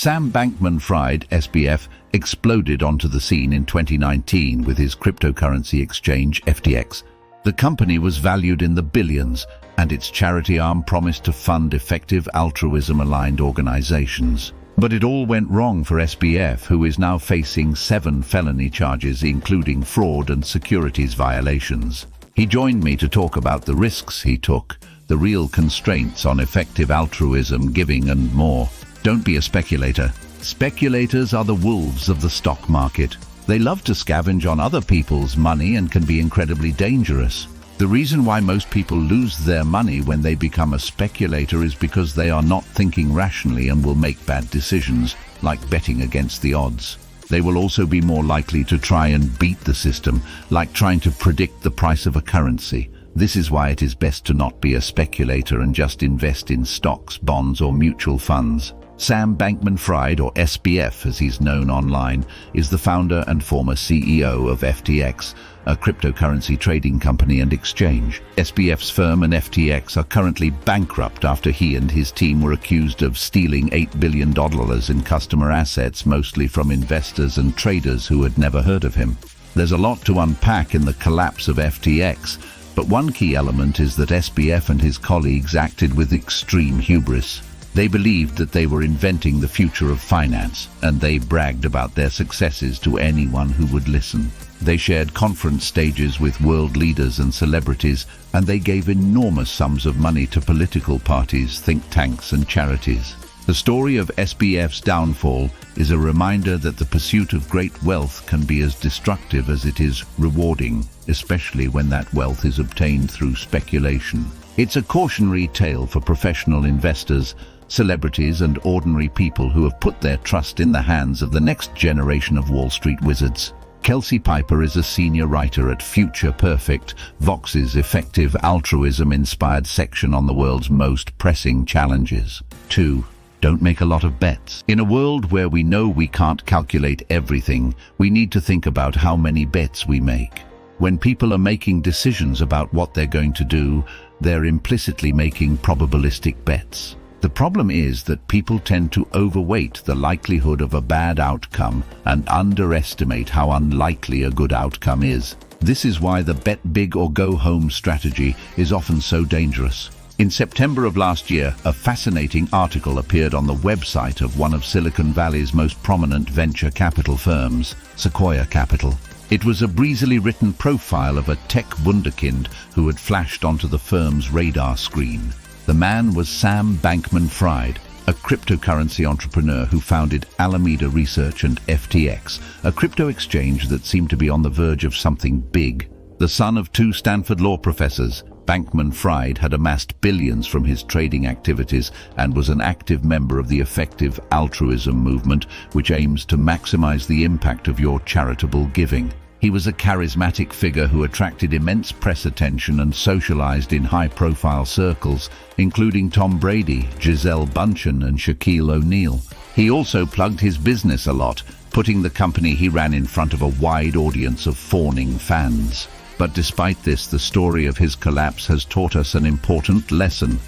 Sam Bankman-Fried, SBF, exploded onto the scene in 2019 with his cryptocurrency exchange, FTX. The company was valued in the billions, and its charity arm promised to fund effective altruism-aligned organizations. But it all went wrong for SBF, who is now facing 7 felony charges, including fraud and securities violations. He joined me to talk about the risks he took, the real constraints on effective altruism, giving, and more. Don't be a speculator. Speculators are the wolves of the stock market. They love to scavenge on other people's money and can be incredibly dangerous. The reason why most people lose their money when they become a speculator is because they are not thinking rationally and will make bad decisions, like betting against the odds. They will also be more likely to try and beat the system, like trying to predict the price of a currency. This is why it is best to not be a speculator and just invest in stocks, bonds, or mutual funds. Sam Bankman-Fried, or SBF as he's known online, is the founder and former CEO of FTX, a cryptocurrency trading company and exchange. SBF's firm and FTX are currently bankrupt after he and his team were accused of stealing $8 billion in customer assets, mostly from investors and traders who had never heard of him. There's a lot to unpack in the collapse of FTX, but one key element is that SBF and his colleagues acted with extreme hubris. They believed that they were inventing the future of finance, and they bragged about their successes to anyone who would listen. They shared conference stages with world leaders and celebrities, and they gave enormous sums of money to political parties, think tanks, and charities. The story of SBF's downfall is a reminder that the pursuit of great wealth can be as destructive as it is rewarding, especially when that wealth is obtained through speculation. It's a cautionary tale for professional investors, celebrities, and ordinary people who have put their trust in the hands of the next generation of Wall Street wizards. Kelsey Piper is a senior writer at Future Perfect, Vox's effective altruism-inspired section on the world's most pressing challenges. 2. Don't make a lot of bets. In a world where we know we can't calculate everything, we need to think about how many bets we make. When people are making decisions about what they're going to do, they're implicitly making probabilistic bets. The problem is that people tend to overweight the likelihood of a bad outcome and underestimate how unlikely a good outcome is. This is why the bet big or go home strategy is often so dangerous. In September of last year, a fascinating article appeared on the website of one of Silicon Valley's most prominent venture capital firms, Sequoia Capital. It was a breezily written profile of a tech wunderkind who had flashed onto the firm's radar screen. The man was Sam Bankman-Fried, a cryptocurrency entrepreneur who founded Alameda Research and FTX, a crypto exchange that seemed to be on the verge of something big. The son of 2 Stanford law professors, Bankman-Fried had amassed billions from his trading activities and was an active member of the effective altruism movement, which aims to maximize the impact of your charitable giving. He was a charismatic figure who attracted immense press attention and socialized in high-profile circles, including Tom Brady, Gisele Bündchen, and Shaquille O'Neal. He also plugged his business a lot, putting the company he ran in front of a wide audience of fawning fans. But despite this, the story of his collapse has taught us an important lesson.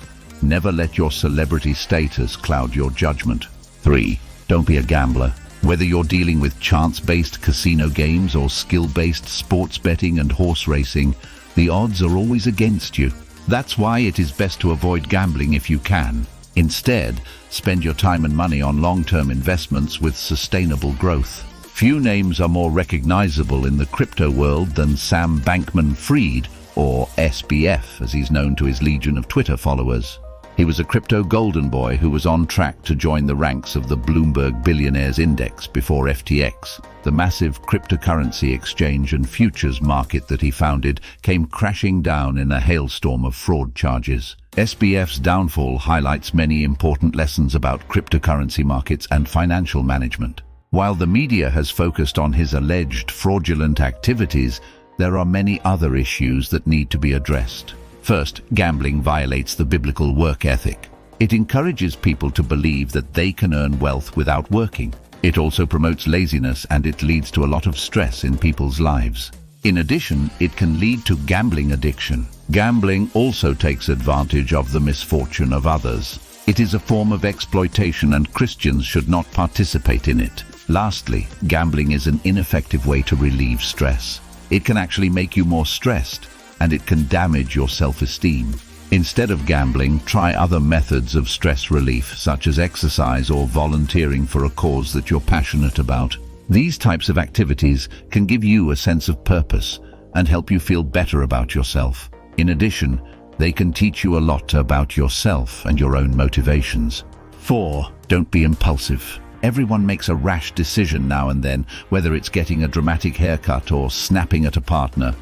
Never let your celebrity status cloud your judgment. 3. Don't be a gambler. Whether you're dealing with chance-based casino games or skill-based sports betting and horse racing, the odds are always against you. That's why it is best to avoid gambling if you can. Instead, spend your time and money on long-term investments with sustainable growth. Few names are more recognizable in the crypto world than Sam Bankman-Fried, or SBF, as he's known to his legion of Twitter followers. He was a crypto golden boy who was on track to join the ranks of the Bloomberg Billionaires Index before FTX. The massive cryptocurrency exchange and futures market that he founded came crashing down in a hailstorm of fraud charges. SBF's downfall highlights many important lessons about cryptocurrency markets and financial management. While the media has focused on his alleged fraudulent activities, there are many other issues that need to be addressed. First, gambling violates the biblical work ethic. It encourages people to believe that they can earn wealth without working. It also promotes laziness, and it leads to a lot of stress in people's lives. In addition, it can lead to gambling addiction. Gambling also takes advantage of the misfortune of others. It is a form of exploitation and Christians should not participate in it. Lastly, gambling is an ineffective way to relieve stress. It can actually make you more stressed, and it can damage your self-esteem. Instead of gambling, try other methods of stress relief, such as exercise or volunteering for a cause that you're passionate about. These types of activities can give you a sense of purpose and help you feel better about yourself. In addition, they can teach you a lot about yourself and your own motivations. 4. Don't be impulsive. Everyone makes a rash decision now and then, whether it's getting a dramatic haircut or snapping at a partner.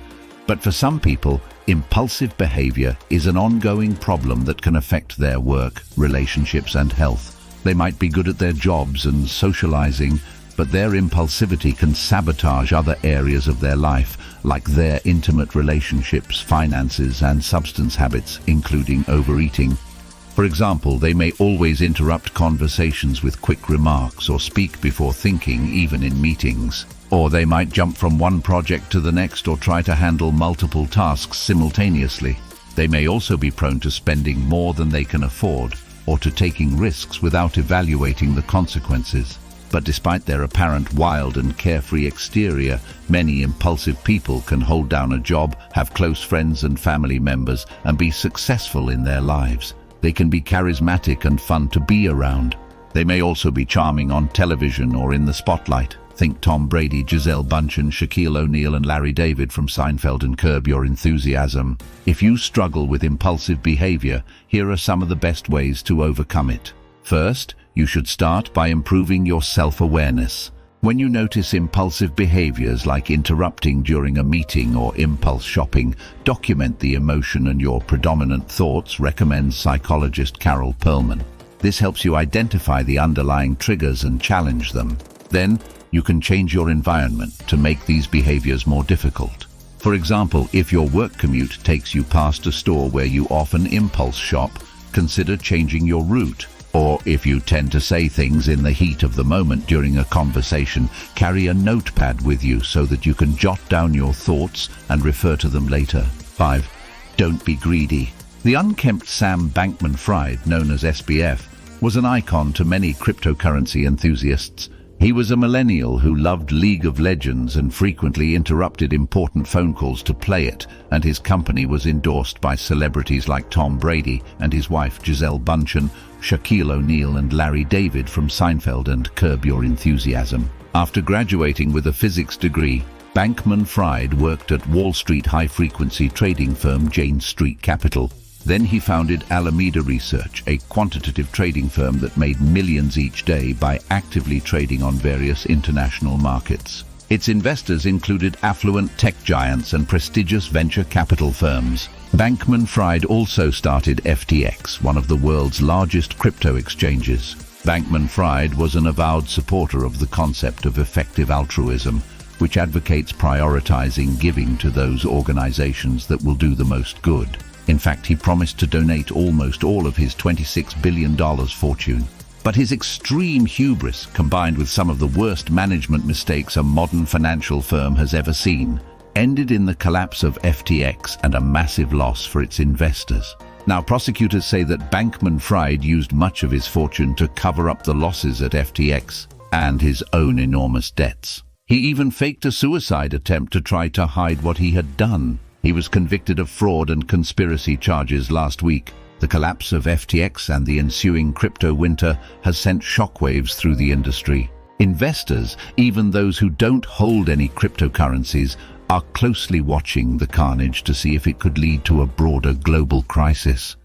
But for some people, impulsive behavior is an ongoing problem that can affect their work, relationships, and health. They might be good at their jobs and socializing, but their impulsivity can sabotage other areas of their life, like their intimate relationships, finances, and substance habits, including overeating. For example, they may always interrupt conversations with quick remarks or speak before thinking, even in meetings. Or they might jump from one project to the next or try to handle multiple tasks simultaneously. They may also be prone to spending more than they can afford or to taking risks without evaluating the consequences. But despite their apparent wild and carefree exterior, many impulsive people can hold down a job, have close friends and family members, and be successful in their lives. They can be charismatic and fun to be around. They may also be charming on television or in the spotlight. Think Tom Brady, Gisele Bündchen, Shaquille O'Neal, and Larry David from Seinfeld and Curb Your Enthusiasm. If you struggle with impulsive behavior, here are some of the best ways to overcome it. First, you should start by improving your self-awareness. When you notice impulsive behaviors like interrupting during a meeting or impulse shopping, document the emotion and your predominant thoughts, recommends psychologist Carol Perlman. This helps you identify the underlying triggers and challenge them. Then, you can change your environment to make these behaviors more difficult. For example, if your work commute takes you past a store where you often impulse shop, consider changing your route. Or if you tend to say things in the heat of the moment during a conversation, carry a notepad with you so that you can jot down your thoughts and refer to them later. 5. Don't be greedy. The unkempt Sam Bankman-Fried, known as SBF, was an icon to many cryptocurrency enthusiasts. He was a millennial who loved League of Legends and frequently interrupted important phone calls to play it, and his company was endorsed by celebrities like Tom Brady and his wife Gisele Bündchen, Shaquille O'Neal, and Larry David from Seinfeld and Curb Your Enthusiasm. After graduating with a physics degree, Bankman-Fried worked at Wall Street high-frequency trading firm Jane Street Capital. Then he founded Alameda Research, a quantitative trading firm that made millions each day by actively trading on various international markets. Its investors included affluent tech giants and prestigious venture capital firms. Bankman-Fried also started FTX, one of the world's largest crypto exchanges. Bankman-Fried was an avowed supporter of the concept of effective altruism, which advocates prioritizing giving to those organizations that will do the most good. In fact, he promised to donate almost all of his $26 billion fortune. But his extreme hubris, combined with some of the worst management mistakes a modern financial firm has ever seen, ended in the collapse of FTX and a massive loss for its investors. Now, prosecutors say that Bankman-Fried used much of his fortune to cover up the losses at FTX and his own enormous debts. He even faked a suicide attempt to try to hide what he had done. He was convicted of fraud and conspiracy charges last week. The collapse of FTX and the ensuing crypto winter has sent shockwaves through the industry. Investors, even those who don't hold any cryptocurrencies, are closely watching the carnage to see if it could lead to a broader global crisis.